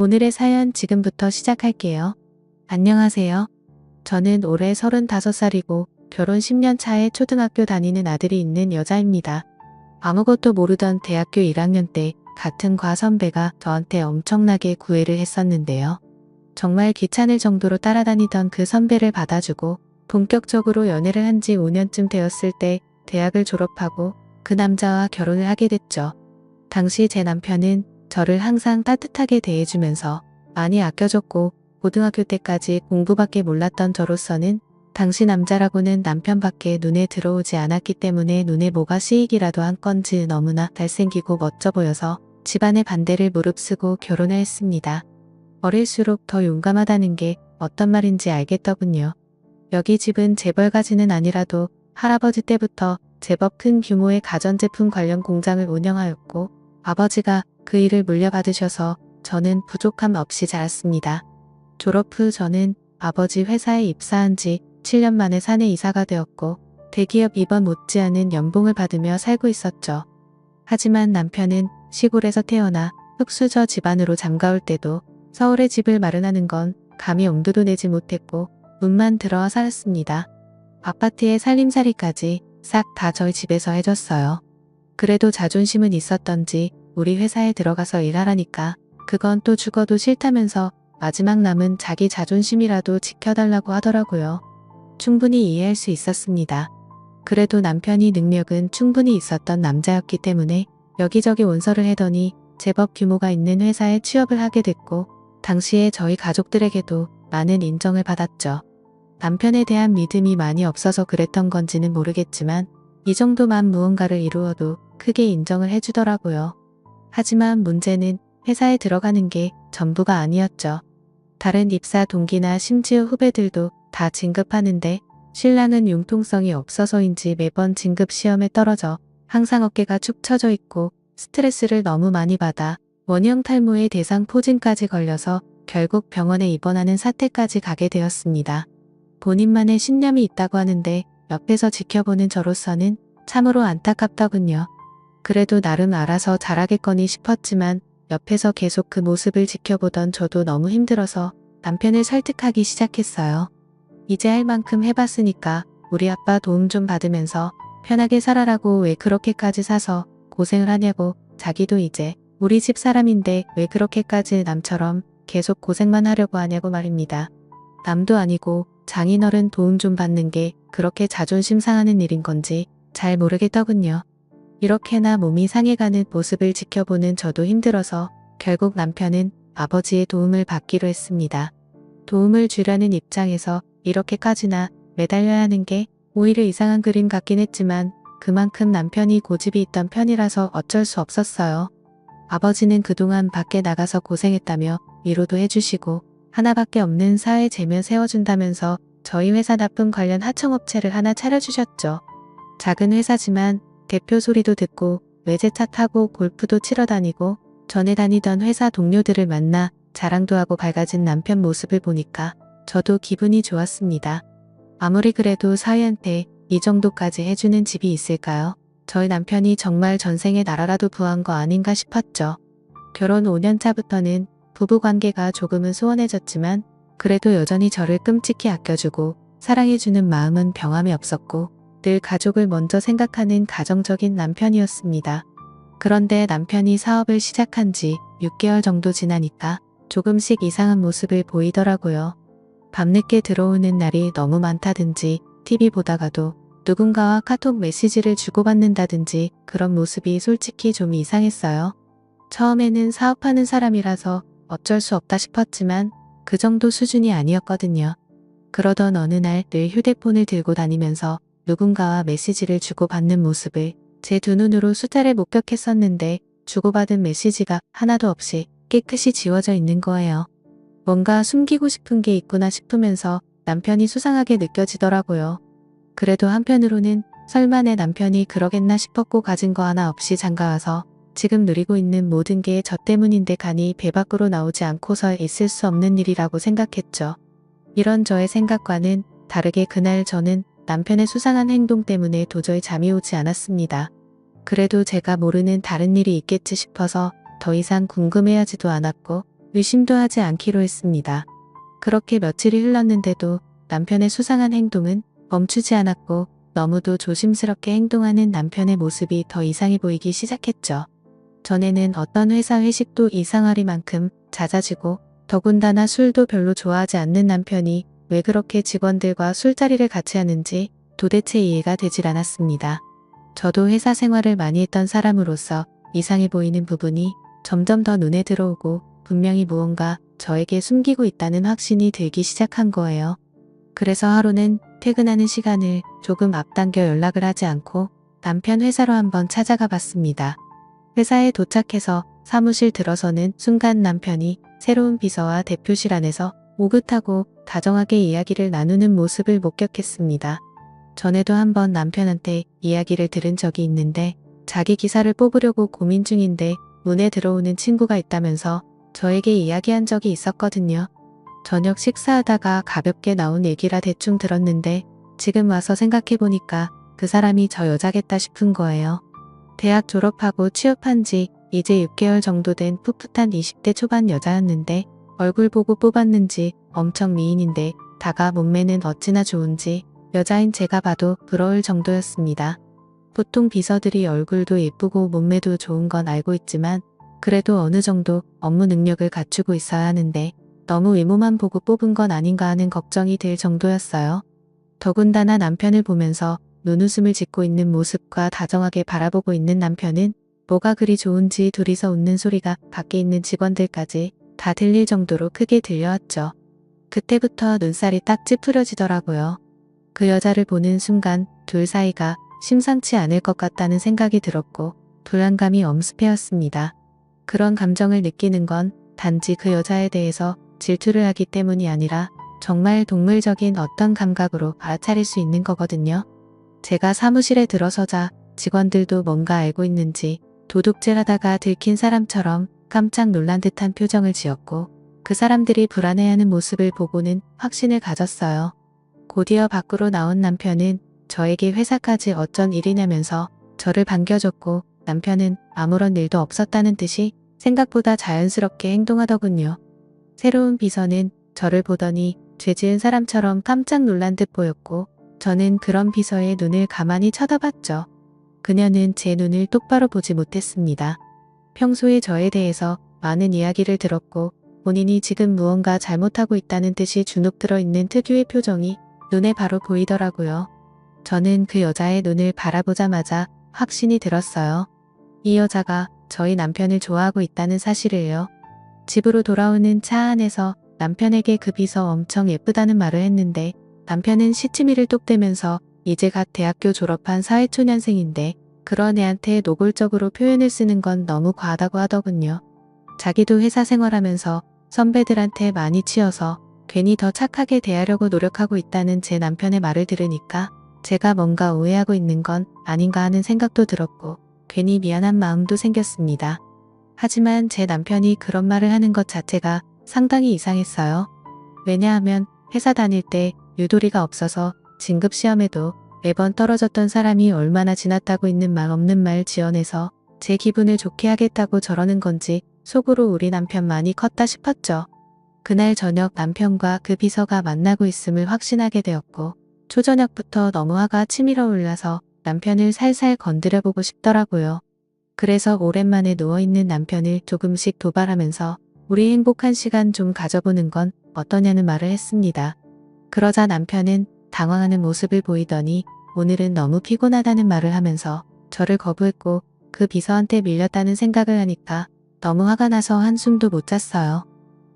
오늘의 사연 지금부터 시작할게요. 안녕하세요. 저는 올해 35살이고 결혼 10년 차에 초등학교 다니는 아들이 있는 여자입니다. 아무것도 모르던 대학교 1학년 때 같은 과 선배가 저한테 엄청나게 구애를 했었는데요. 정말 귀찮을 정도로 따라다니던 그 선배를 받아주고 본격적으로 연애를 한 지 5년쯤 되었을 때 대학을 졸업하고 그 남자와 결혼을 하게 됐죠. 당시 제 남편은 저를 항상 따뜻하게 대해주면서 많이 아껴줬고 고등학교 때까지 공부밖에 몰랐던 저로서는 당시 남자라고는 남편밖에 눈에 들어오지 않았기 때문에 눈에 뭐가 씌이기라도 한 건지 너무나 잘생기고 멋져 보여서 집안의 반대를 무릅쓰고 결혼을 했습니다. 어릴수록 더 용감하다는 게 어떤 말인지 알겠더군요. 여기 집은 재벌가지는 아니라도 할아버지 때부터 제법 큰 규모의 가전제품 관련 공장을 운영하였고 아버지가 그 일을 물려받으셔서 저는 부족함 없이 자랐습니다. 졸업 후 저는 아버지 회사에 입사한 지 7년 만에 사내 이사가 되었고 대기업 입원 못지않은 연봉을 받으며 살고 있었죠. 하지만 남편은 시골에서 태어나 흙수저 집안으로 장가올 때도 서울에 집을 마련하는 건 감히 엄두도 내지 못했고 문만 들어와 살았습니다. 아파트의 살림살이까지 싹 다 저희 집에서 해줬어요. 그래도 자존심은 있었던지 우리 회사에 들어가서 일하라니까 그건 또 죽어도 싫다면서 마지막 남은 자기 자존심이라도 지켜달라고 하더라고요. 충분히 이해할 수 있었습니다. 그래도 남편이 능력은 충분히 있었던 남자였기 때문에 여기저기 원서를 해더니 제법 규모가 있는 회사에 취업을 하게 됐고 당시에 저희 가족들에게도 많은 인정을 받았죠. 남편에 대한 믿음이 많이 없어서 그랬던 건지는 모르겠지만 이 정도만 무언가를 이루어도 크게 인정을 해주더라고요. 하지만 문제는 회사에 들어가는 게 전부가 아니었죠. 다른 입사 동기나 심지어 후배들도 다 진급하는데 신랑은 융통성이 없어서인지 매번 진급 시험에 떨어져 항상 어깨가 축 처져 있고 스트레스를 너무 많이 받아 원형 탈모의 대상포진까지 걸려서 결국 병원에 입원하는 사태까지 가게 되었습니다. 본인만의 신념이 있다고 하는데 옆에서 지켜보는 저로서는 참으로 안타깝더군요. 그래도 나름 알아서 잘하겠거니 싶었지만 옆에서 계속 그 모습을 지켜보던 저도 너무 힘들어서 남편을 설득하기 시작했어요. 이제 할 만큼 해봤으니까 우리 아빠 도움 좀 받으면서 편하게 살아라고 왜 그렇게까지 사서 고생을 하냐고 자기도 이제 우리 집 사람인데 왜 그렇게까지 남처럼 계속 고생만 하려고 하냐고 말입니다. 남도 아니고 장인어른 도움 좀 받는 게 그렇게 자존심 상하는 일인 건지 잘 모르겠더군요. 이렇게나 몸이 상해가는 모습을 지켜보는 저도 힘들어서 결국 남편은 아버지의 도움을 받기로 했습니다. 도움을 주려는 입장에서 이렇게까지나 매달려야 하는 게 오히려 이상한 그림 같긴 했지만 그만큼 남편이 고집이 있던 편이라서 어쩔 수 없었어요. 아버지는 그동안 밖에 나가서 고생했다며 위로도 해주시고 하나밖에 없는 사회 재면 세워준다면서 저희 회사 납품 관련 하청업체를 하나 차려주셨죠. 작은 회사지만 대표 소리도 듣고 외제차 타고 골프도 치러 다니고 전에 다니던 회사 동료들을 만나 자랑도 하고 밝아진 남편 모습을 보니까 저도 기분이 좋았습니다. 아무리 그래도 사위한테 이 정도까지 해주는 집이 있을까요? 저희 남편이 정말 전생에 나라라도 부한 거 아닌가 싶었죠. 결혼 5년 차부터는 부부관계가 조금은 소원해졌지만 그래도 여전히 저를 끔찍히 아껴주고 사랑해주는 마음은 변함이 없었고 늘 가족을 먼저 생각하는 가정적인 남편이었습니다. 그런데 남편이 사업을 시작한 지 6개월 정도 지나니까 조금씩 이상한 모습을 보이더라고요. 밤늦게 들어오는 날이 너무 많다든지 TV 보다가도 누군가와 카톡 메시지를 주고받는다든지 그런 모습이 솔직히 좀 이상했어요. 처음에는 사업하는 사람이라서 어쩔 수 없다 싶었지만 그 정도 수준이 아니었거든요. 그러던 어느 날 늘 휴대폰을 들고 다니면서 누군가와 메시지를 주고받는 모습을 제 두 눈으로 수차례 목격했었는데 주고받은 메시지가 하나도 없이 깨끗이 지워져 있는 거예요. 뭔가 숨기고 싶은 게 있구나 싶으면서 남편이 수상하게 느껴지더라고요. 그래도 한편으로는 설마 내 남편이 그러겠나 싶었고 가진 거 하나 없이 장가와서 지금 누리고 있는 모든 게 저 때문인데 간이 배 밖으로 나오지 않고서 있을 수 없는 일이라고 생각했죠. 이런 저의 생각과는 다르게 그날 저는 남편의 수상한 행동 때문에 도저히 잠이 오지 않았습니다. 그래도 제가 모르는 다른 일이 있겠지 싶어서 더 이상 궁금해하지도 않았고 의심도 하지 않기로 했습니다. 그렇게 며칠이 흘렀는데도 남편의 수상한 행동은 멈추지 않았고 너무도 조심스럽게 행동하는 남편의 모습이 더 이상해 보이기 시작했죠. 전에는 어떤 회사 회식도 이상하리만큼 잦아지고 더군다나 술도 별로 좋아하지 않는 남편이 왜 그렇게 직원들과 술자리를 같이 하는지 도대체 이해가 되질 않았습니다. 저도 회사 생활을 많이 했던 사람으로서 이상해 보이는 부분이 점점 더 눈에 들어오고 분명히 무언가 저에게 숨기고 있다는 확신이 들기 시작한 거예요. 그래서 하루는 퇴근하는 시간을 조금 앞당겨 연락을 하지 않고 남편 회사로 한번 찾아가 봤습니다. 회사에 도착해서 사무실 들어서는 순간 남편이 새로운 비서와 대표실 안에서 오긋하고 다정하게 이야기를 나누는 모습을 목격했습니다. 전에도 한번 남편한테 이야기를 들은 적이 있는데 자기 기사를 뽑으려고 고민 중인데 눈에 들어오는 친구가 있다면서 저에게 이야기한 적이 있었거든요. 저녁 식사하다가 가볍게 나온 얘기라 대충 들었는데 지금 와서 생각해보니까 그 사람이 저 여자겠다 싶은 거예요. 대학 졸업하고 취업한 지 이제 6개월 정도 된 풋풋한 20대 초반 여자였는데 얼굴 보고 뽑았는지 엄청 미인인데 다가 몸매는 어찌나 좋은지 여자인 제가 봐도 부러울 정도였습니다. 보통 비서들이 얼굴도 예쁘고 몸매도 좋은 건 알고 있지만 그래도 어느 정도 업무 능력을 갖추고 있어야 하는데 너무 외모만 보고 뽑은 건 아닌가 하는 걱정이 들 정도였어요. 더군다나 남편을 보면서 눈웃음을 짓고 있는 모습과 다정하게 바라보고 있는 남편은 뭐가 그리 좋은지 둘이서 웃는 소리가 밖에 있는 직원들까지 다 들릴 정도로 크게 들려왔죠. 그때부터 눈살이 딱 찌푸려지더라고요. 그 여자를 보는 순간 둘 사이가 심상치 않을 것 같다는 생각이 들었고 불안감이 엄습해왔습니다. 그런 감정을 느끼는 건 단지 그 여자에 대해서 질투를 하기 때문이 아니라 정말 동물적인 어떤 감각으로 알아차릴 수 있는 거거든요. 제가 사무실에 들어서자 직원들도 뭔가 알고 있는지 도둑질하다가 들킨 사람처럼 깜짝 놀란 듯한 표정을 지었고 그 사람들이 불안해하는 모습을 보고는 확신을 가졌어요. 곧이어 밖으로 나온 남편은 저에게 회사까지 어쩐 일이냐면서 저를 반겨줬고 남편은 아무런 일도 없었다는 듯이 생각보다 자연스럽게 행동하더군요. 새로운 비서는 저를 보더니 죄 지은 사람처럼 깜짝 놀란 듯 보였고 저는 그런 비서의 눈을 가만히 쳐다봤죠. 그녀는 제 눈을 똑바로 보지 못했습니다. 평소에 저에 대해서 많은 이야기를 들었고 본인이 지금 무언가 잘못하고 있다는 듯이 주눅 들어 있는 특유의 표정이 눈에 바로 보이더라고요. 저는 그 여자의 눈을 바라보자마자 확신이 들었어요. 이 여자가 저희 남편을 좋아하고 있다는 사실을요. 집으로 돌아오는 차 안에서 남편에게 그 비서 엄청 예쁘다는 말을 했는데 남편은 시치미를 똑 대면서 이제 갓 대학교 졸업한 사회초년생인데 그런 애한테 노골적으로 표현을 쓰는 건 너무 과하다고 하더군요. 자기도 회사 생활하면서 선배들한테 많이 치여서 괜히 더 착하게 대하려고 노력하고 있다는 제 남편의 말을 들으니까 제가 뭔가 오해하고 있는 건 아닌가 하는 생각도 들었고 괜히 미안한 마음도 생겼습니다. 하지만 제 남편이 그런 말을 하는 것 자체가 상당히 이상했어요. 왜냐하면 회사 다닐 때 유도리가 없어서 진급시험에도 매번 떨어졌던 사람이 얼마나 지났다고 있는 말 없는 말 지어내서 제 기분을 좋게 하겠다고 저러는 건지 속으로 우리 남편 많이 컸다 싶었죠. 그날 저녁 남편과 그 비서가 만나고 있음을 확신하게 되었고 초저녁부터 너무 화가 치밀어 올라서 남편을 살살 건드려보고 싶더라고요. 그래서 오랜만에 누워있는 남편을 조금씩 도발하면서 우리 행복한 시간 좀 가져보는 건 어떠냐는 말을 했습니다. 그러자 남편은 당황하는 모습을 보이더니 오늘은 너무 피곤하다는 말을 하면서 저를 거부했고 그 비서한테 밀렸다는 생각을 하니까 너무 화가 나서 한숨도 못 잤어요.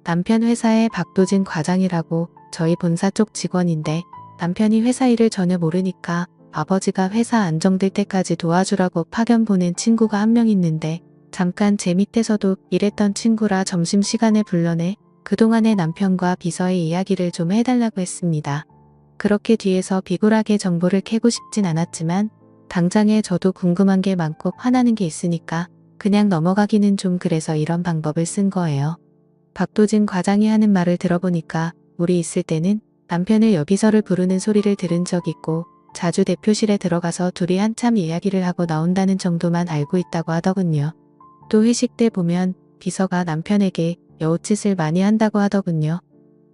남편 회사의 박도진 과장이라고 저희 본사 쪽 직원인데 남편이 회사 일을 전혀 모르니까 아버지가 회사 안정될 때까지 도와주라고 파견 보낸 친구가 한 명 있는데 잠깐 제 밑에서도 일했던 친구라 점심시간에 불러내 그동안의 남편과 비서의 이야기를 좀 해달라고 했습니다. 그렇게 뒤에서 비굴하게 정보를 캐고 싶진 않았지만 당장에 저도 궁금한 게 많고 화나는 게 있으니까 그냥 넘어가기는 좀 그래서 이런 방법을 쓴 거예요. 박도진 과장이 하는 말을 들어보니까 우리 있을 때는 남편을 여비서를 부르는 소리를 들은 적 있고 자주 대표실에 들어가서 둘이 한참 이야기를 하고 나온다는 정도만 알고 있다고 하더군요. 또 회식 때 보면 비서가 남편에게 여우짓을 많이 한다고 하더군요.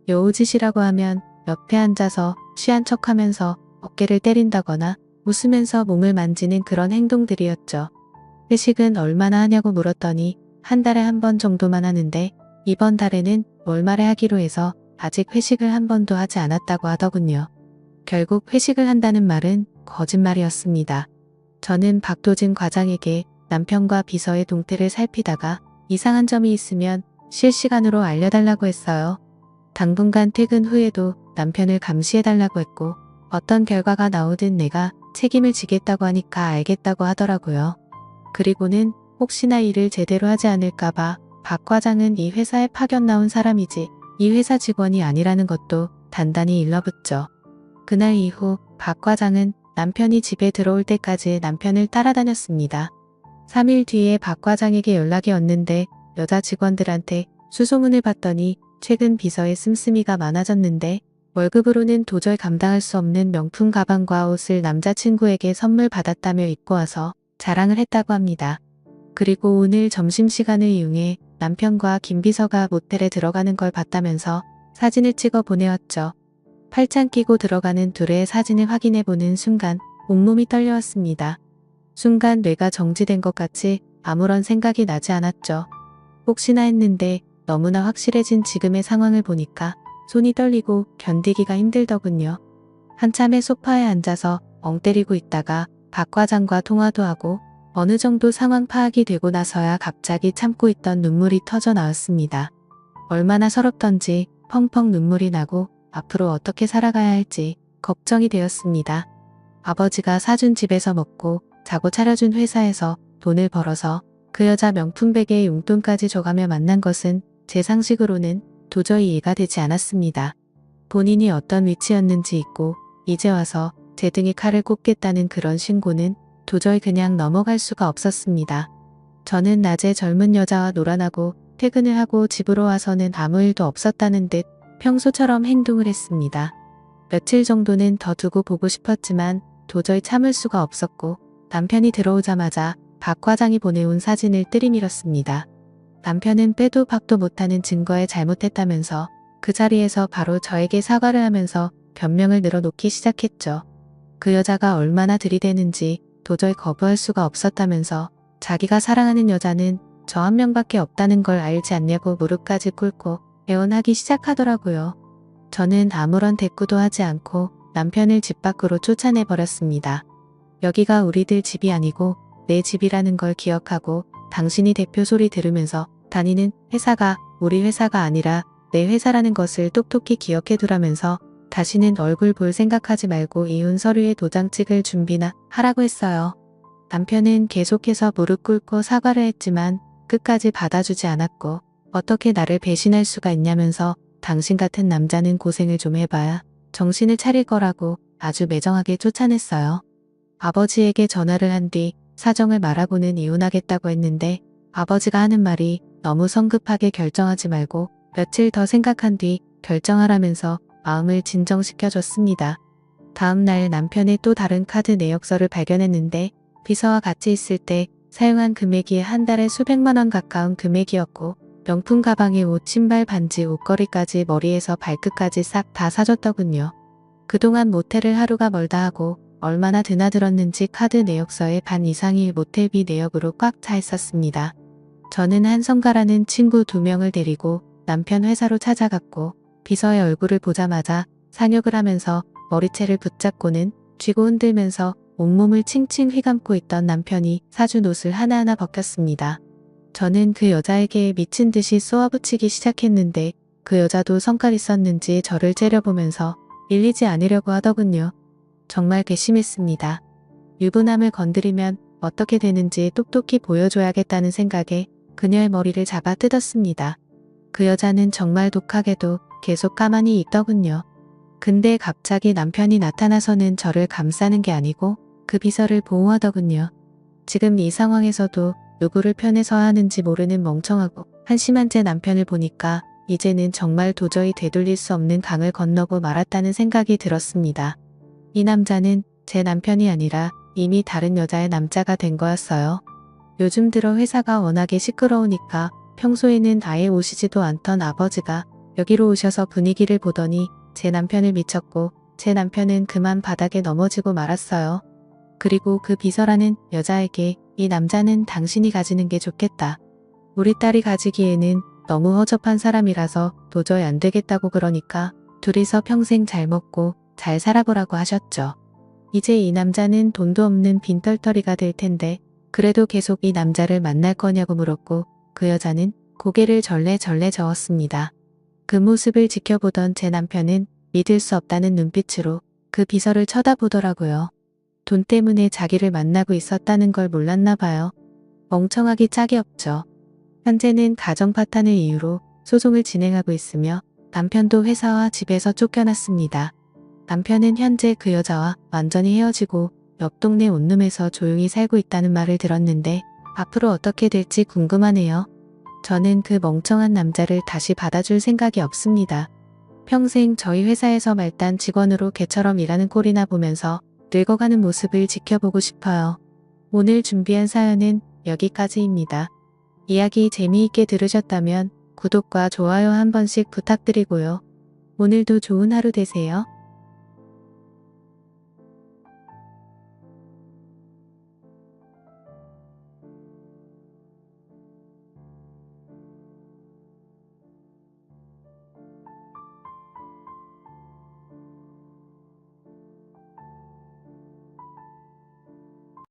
여우짓이라고 하면 옆에 앉아서 취한 척하면서 어깨를 때린다거나 웃으면서 몸을 만지는 그런 행동들이었죠. 회식은 얼마나 하냐고 물었더니 한 달에 한 번 정도만 하는데 이번 달에는 월말에 하기로 해서 아직 회식을 한 번도 하지 않았다고 하더군요. 결국 회식을 한다는 말은 거짓말이었습니다. 저는 박도진 과장에게 남편과 비서의 동태를 살피다가 이상한 점이 있으면 실시간으로 알려달라고 했어요. 당분간 퇴근 후에도 남편을 감시해달라고 했고 어떤 결과가 나오든 내가 책임을 지겠다고 하니까 알겠다고 하더라고요. 그리고는 혹시나 일을 제대로 하지 않을까봐 박 과장은 이 회사에 파견 나온 사람이지 이 회사 직원이 아니라는 것도 단단히 일러붙죠. 그날 이후 박 과장은 남편이 집에 들어올 때까지 남편을 따라다녔습니다. 3일 뒤에 박 과장에게 연락이 왔는데 여자 직원들한테 수소문을 받더니 최근 비서의 씀씀이가 많아졌는데 월급으로는 도저히 감당할 수 없는 명품 가방과 옷을 남자친구에게 선물 받았다며 입고 와서 자랑을 했다고 합니다. 그리고 오늘 점심시간을 이용해 남편과 김 비서가 모텔에 들어가는 걸 봤다면서 사진을 찍어 보내왔죠. 팔짱 끼고 들어가는 둘의 사진을 확인해보는 순간 온몸이 떨려왔습니다. 순간 뇌가 정지된 것 같이 아무런 생각이 나지 않았죠. 혹시나 했는데 너무나 확실해진 지금의 상황을 보니까 손이 떨리고 견디기가 힘들더군요. 한참의 소파에 앉아서 엉 때리고 있다가 박 과장과 통화도 하고 어느 정도 상황 파악이 되고 나서야 갑자기 참고 있던 눈물이 터져 나왔습니다. 얼마나 서럽던지 펑펑 눈물이 나고 앞으로 어떻게 살아가야 할지 걱정이 되었습니다. 아버지가 사준 집에서 먹고 자고 차려준 회사에서 돈을 벌어서 그 여자 명품 베개에 용돈까지 줘가며 만난 것은 제 상식으로는 도저히 이해가 되지 않았습니다. 본인이 어떤 위치였는지 잊고 이제 와서 제 등에 칼을 꼽겠다는 그런 신고는 도저히 그냥 넘어갈 수가 없었습니다. 저는 낮에 젊은 여자와 놀아나고 퇴근을 하고 집으로 와서는 아무 일도 없었다는 듯 평소처럼 행동을 했습니다. 며칠 정도는 더 두고 보고 싶었지만 도저히 참을 수가 없었고 남편이 들어오자마자 박 과장이 보내온 사진을 들이밀었습니다. 남편은 빼도 박도 못하는 증거에 잘못했다면서 그 자리에서 바로 저에게 사과를 하면서 변명을 늘어놓기 시작했죠. 그 여자가 얼마나 들이대는지 도저히 거부할 수가 없었다면서 자기가 사랑하는 여자는 저 한 명밖에 없다는 걸 알지 않냐고 무릎까지 꿇고 애원하기 시작하더라고요. 저는 아무런 대꾸도 하지 않고 남편을 집 밖으로 쫓아내버렸습니다. 여기가 우리들 집이 아니고 내 집이라는 걸 기억하고 당신이 대표 소리 들으면서 다니는 회사가 우리 회사가 아니라 내 회사라는 것을 똑똑히 기억해두라면서 다시는 얼굴 볼 생각하지 말고 이혼 서류에 도장 찍을 준비나 하라고 했어요. 남편은 계속해서 무릎 꿇고 사과를 했지만 끝까지 받아주지 않았고 어떻게 나를 배신할 수가 있냐면서 당신 같은 남자는 고생을 좀 해봐야 정신을 차릴 거라고 아주 매정하게 쫓아냈어요. 아버지에게 전화를 한 뒤 사정을 말하고는 이혼하겠다고 했는데 아버지가 하는 말이 너무 성급하게 결정하지 말고 며칠 더 생각한 뒤 결정하라면서 마음을 진정시켜줬습니다. 다음 날 남편의 또 다른 카드 내역서를 발견했는데 비서와 같이 있을 때 사용한 금액이 한 달에 수백만 원 가까운 금액이었고 명품 가방에 옷, 신발, 반지, 옷걸이까지 머리에서 발끝까지 싹 다 사줬더군요. 그동안 모텔을 하루가 멀다 하고 얼마나 드나들었는지 카드 내역서의 반 이상이 모텔비 내역으로 꽉 차 있었습니다. 저는 한성가라는 친구 2명을 데리고 남편 회사로 찾아갔고 비서의 얼굴을 보자마자 상욕을 하면서 머리채를 붙잡고는 쥐고 흔들면서 온몸을 칭칭 휘감고 있던 남편이 사준 옷을 하나하나 벗겼습니다. 저는 그 여자에게 미친 듯이 쏘아붙이기 시작했는데 그 여자도 성깔 있었는지 저를 째려보면서 밀리지 않으려고 하더군요. 정말 괘씸했습니다. 유부남을 건드리면 어떻게 되는지 똑똑히 보여줘야겠다는 생각에 그녀의 머리를 잡아 뜯었습니다. 그 여자는 정말 독하게도 계속 가만히 있더군요. 근데 갑자기 남편이 나타나서는 저를 감싸는 게 아니고 그 비서를 보호하더군요. 지금 이 상황에서도 누구를 편에 서야 하는지 모르는 멍청하고 한심한 제 남편을 보니까 이제는 정말 도저히 되돌릴 수 없는 강을 건너고 말았다는 생각이 들었습니다. 이 남자는 제 남편이 아니라 이미 다른 여자의 남자가 된 거였어요. 요즘 들어 회사가 워낙에 시끄러우니까 평소에는 아예 오시지도 않던 아버지가 여기로 오셔서 분위기를 보더니 제 남편을 미쳤고 제 남편은 그만 바닥에 넘어지고 말았어요. 그리고 그 비서라는 여자에게 이 남자는 당신이 가지는 게 좋겠다. 우리 딸이 가지기에는 너무 허접한 사람이라서 도저히 안 되겠다고 그러니까 둘이서 평생 잘 먹고 잘 살아보라고 하셨죠. 이제 이 남자는 돈도 없는 빈털터리가 될 텐데 그래도 계속 이 남자를 만날 거냐고 물었고 그 여자는 고개를 절레절레 저었습니다. 그 모습을 지켜보던 제 남편은 믿을 수 없다는 눈빛으로 그 비서를 쳐다보더라고요. 돈 때문에 자기를 만나고 있었다는 걸 몰랐나 봐요. 멍청하기 짝이 없죠. 현재는 가정 파탄을 이유로 소송을 진행하고 있으며 남편도 회사와 집에서 쫓겨났습니다. 남편은 현재 그 여자와 완전히 헤어지고 옆 동네 원룸에서 조용히 살고 있다는 말을 들었는데 앞으로 어떻게 될지 궁금하네요. 저는 그 멍청한 남자를 다시 받아줄 생각이 없습니다. 평생 저희 회사에서 말단 직원으로 개처럼 일하는 꼴이나 보면서 늙어가는 모습을 지켜보고 싶어요. 오늘 준비한 사연은 여기까지입니다. 이야기 재미있게 들으셨다면 구독과 좋아요 한 번씩 부탁드리고요. 오늘도 좋은 하루 되세요.